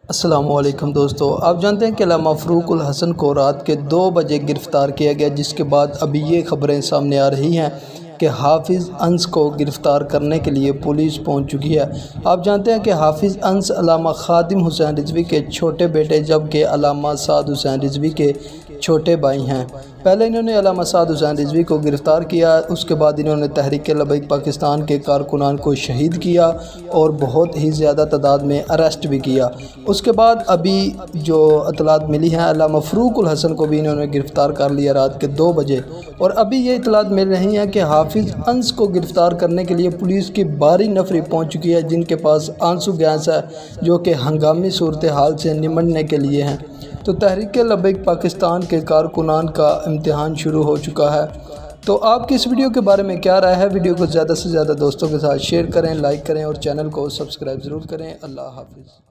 अस्सलामुअलैकुम दोस्तों, आप जानते हैं कि अल्लामा फ़रूकुल हसन को रात के 2 बजे गिरफ़्तार किया गया, जिसके बाद अभी ये खबरें सामने आ रही हैं कि हाफिज़ अंस को गिरफ़्तार करने के लिए पुलिस पहुंच चुकी है। आप जानते हैं कि हाफिज़ अंस अल्लामा खादिम हुसैन रिज़वी के छोटे बेटे जबकि अल्लामा साद हुसैन रिज़वी के छोटे भाई हैं। पहले इन्होंने अल्लामा साद हुसैन रिज़वी को गिरफ़्तार किया, उसके बाद इन्होंने तहरीक लबाइक पाकिस्तान के कारकुनान को शहीद किया और बहुत ही ज़्यादा तादाद में अरेस्ट भी किया। उसके बाद अभी जो इतलात मिली हैं, अल्लामा फ़रूकुल हसन को भी इन्होंने गिरफ़्तार कर लिया रात के 2 बजे। और अभी ये इतलात मिल रही हैं कि हाफिज़ अंस को गिरफ़्तार करने के लिए पुलिस की भारी नफरी पहुँच चुकी है, जिनके पास आंसू गैस है जो कि हंगामी सूरत हाल से निमटने के लिए हैं। तो तहरीक लबैक पाकिस्तान के कारकुनान का इम्तिहान शुरू हो चुका है। तो आपकी इस वीडियो के बारे में क्या राय है? वीडियो को ज़्यादा से ज़्यादा दोस्तों के साथ शेयर करें, लाइक करें और चैनल को सब्सक्राइब ज़रूर करें। अल्लाह हाफिज़।